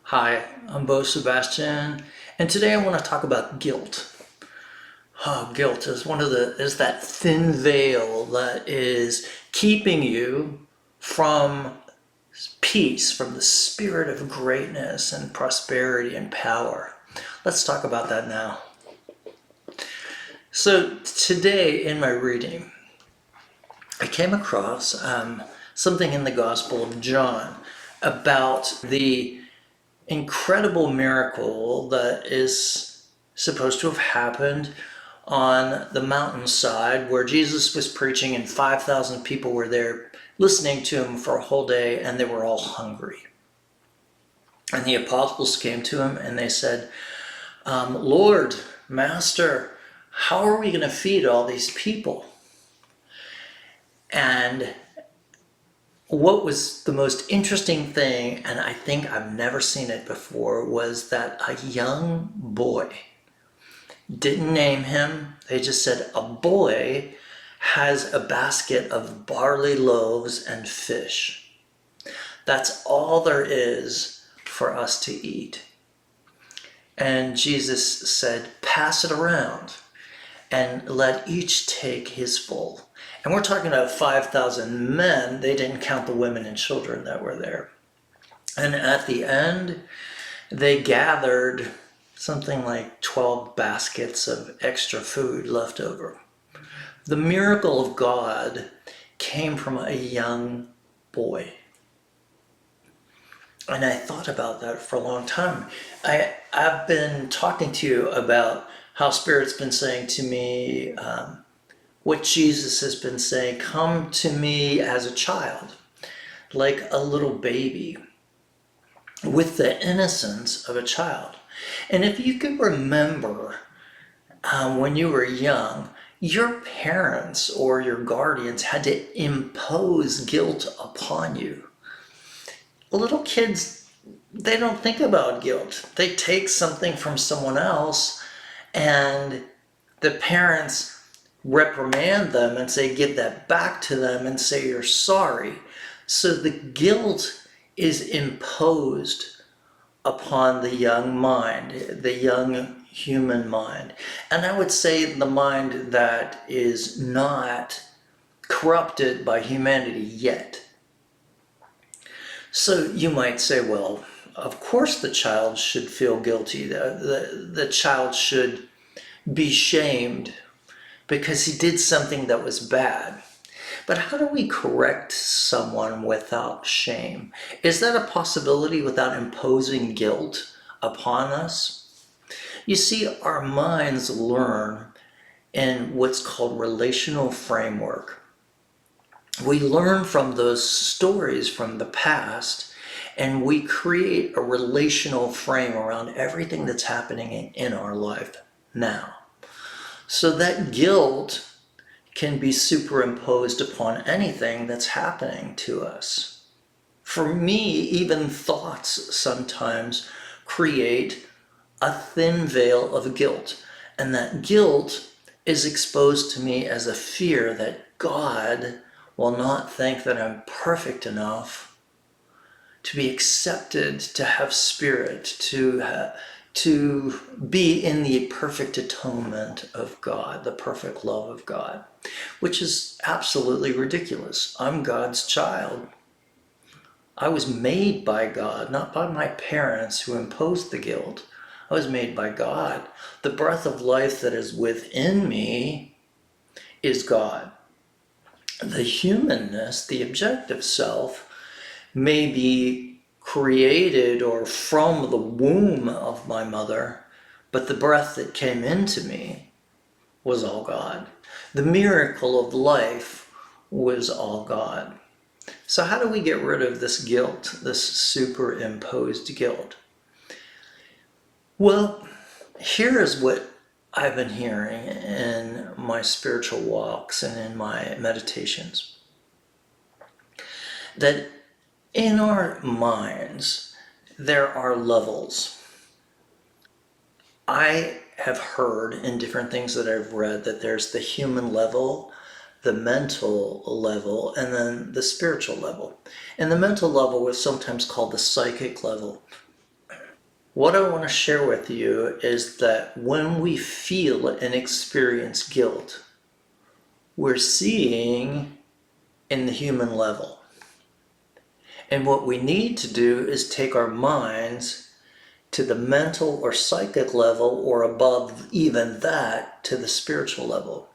Hi, I'm Sebastian, and today I want to talk about guilt. Oh, guilt is that thin veil that is keeping you from peace, from the spirit of greatness and prosperity and power. Let's talk about that now. So today in my reading, I came across something in the Gospel of John about the incredible miracle that is supposed to have happened on the mountainside where Jesus was preaching and 5,000 people were there listening to him for a whole day and they were all hungry. And the apostles came to him and they said, Lord, Master, how are we going to feed all these people? And what was the most interesting thing, and I think I've never seen it before, was that a young boy, didn't name him, they just said a boy has a basket of barley loaves and fish. That's all there is for us to eat. And Jesus said, pass it around and let each take his full. And we're talking about 5,000 men. They didn't count the women and children that were there. And at the end, they gathered something like 12 baskets of extra food left over. The miracle of God came from a young boy. And I thought about that for a long time. I've been talking to you about how Spirit's been saying to me, what Jesus has been saying, come to me as a child, like a little baby, with the innocence of a child. And if you can remember when you were young, your parents or your guardians had to impose guilt upon you. Little kids, they don't think about guilt. They take something from someone else and the parents reprimand them and say, give that back to them and say you're sorry. So the guilt is imposed upon the young mind, the young human mind. And I would say the mind that is not corrupted by humanity yet. So you might say, well, of course the child should feel guilty. The child should be shamed because he did something that was bad. But how do we correct someone without shame? Is that a possibility without imposing guilt upon us? You see, our minds learn in what's called relational framework. We learn from those stories from the past and we create a relational frame around everything that's happening in our life now. So that guilt can be superimposed upon anything that's happening to us. For me, even thoughts sometimes create a thin veil of guilt. And that guilt is exposed to me as a fear that God will not think that I'm perfect enough to be accepted, to have spirit, to be in the perfect atonement of God, the perfect love of God, which is absolutely ridiculous. I'm God's child. I was made by God, not by my parents who imposed the guilt. I was made by God. The breath of life that is within me is God. The humanness, the objective self, may be created or from the womb of my mother, but the breath that came into me was all God. The miracle of life was all God. So how do we get rid of this guilt, this superimposed guilt? Well, here is what I've been hearing in my spiritual walks and in my meditations. That in our minds, there are levels. I have heard in different things that I've read that there's the human level, the mental level, and then the spiritual level. And the mental level was sometimes called the psychic level. What I want to share with you is that when we feel and experience guilt, we're seeing in the human level. And what we need to do is take our minds to the mental or psychic level, or above even that, to the spiritual level.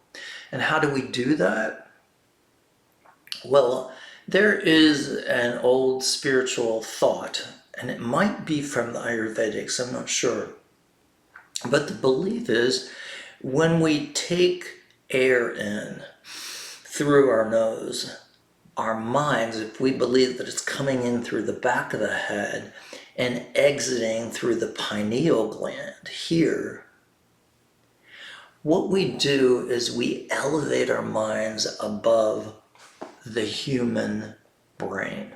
And how do we do that? Well, there is an old spiritual thought, and it might be from the Ayurvedics, I'm not sure. But the belief is when we take air in through our nose, our minds, if we believe that it's coming in through the back of the head and exiting through the pineal gland here, what we do is we elevate our minds above the human brain.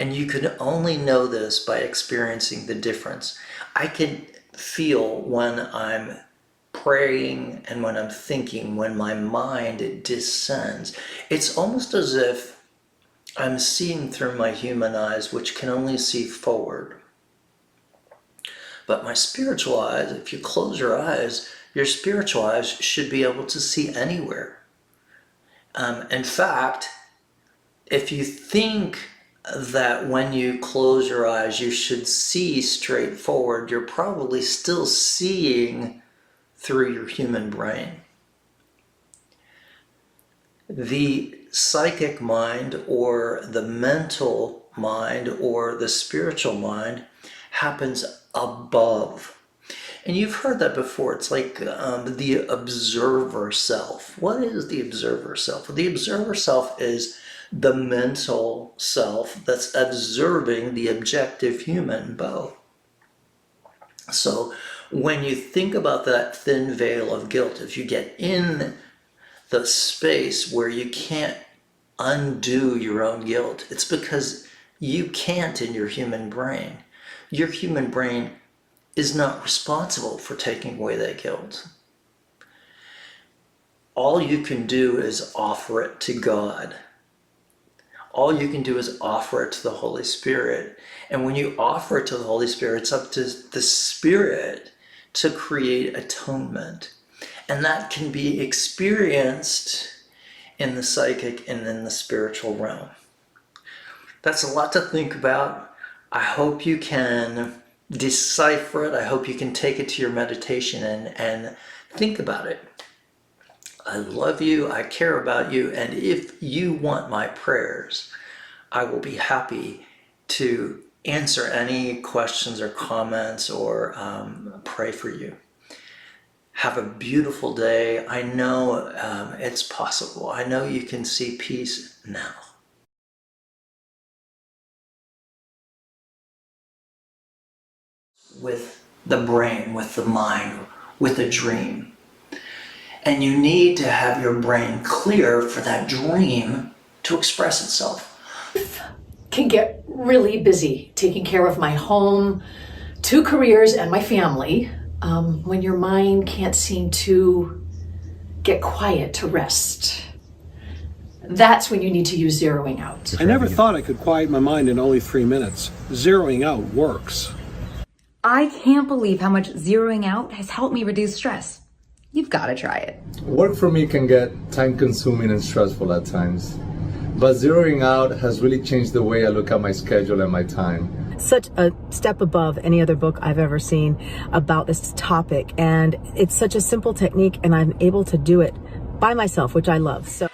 And you can only know this by experiencing the difference. I can feel when I'm praying and when I'm thinking, when my mind descends. It's almost as if I'm seeing through my human eyes, which can only see forward. But my spiritual eyes, if you close your eyes, your spiritual eyes should be able to see anywhere. In fact, if you think that when you close your eyes you should see straight forward, you're probably still seeing through your human brain. The psychic mind or the mental mind or the spiritual mind happens above. And you've heard that before. It's like the observer self. What is the observer self? Well, the observer self is the mental self that's observing the objective human both. So when you think about that thin veil of guilt, if you get in the space where you can't undo your own guilt, it's because you can't in your human brain. Your human brain is not responsible for taking away that guilt. All you can do is offer it to God. All you can do is offer it to the Holy Spirit. And when you offer it to the Holy Spirit, it's up to the Spirit to create atonement. And that can be experienced in the psychic and in the spiritual realm. That's a lot to think about. I hope you can decipher it. I hope you can take it to your meditation and think about it. I love you, I care about you, and if you want my prayers, I will be happy to answer any questions or comments or pray for you. Have a beautiful day. I know it's possible. I know you can see peace now. With the brain, with the mind, with a dream. And you need to have your brain clear for that dream to express itself. Can get really busy taking care of my home, 2 careers, and my family. When your mind can't seem to get quiet to rest, that's when you need to use zeroing out. I never thought I could quiet my mind in only 3 minutes. Zeroing out works. I can't believe how much zeroing out has helped me reduce stress. You've got to try it. Work for me can get time-consuming and stressful at times, but zeroing out has really changed the way I look at my schedule and my time. Such a step above any other book I've ever seen about this topic, and it's such a simple technique, and I'm able to do it by myself, which I love. So.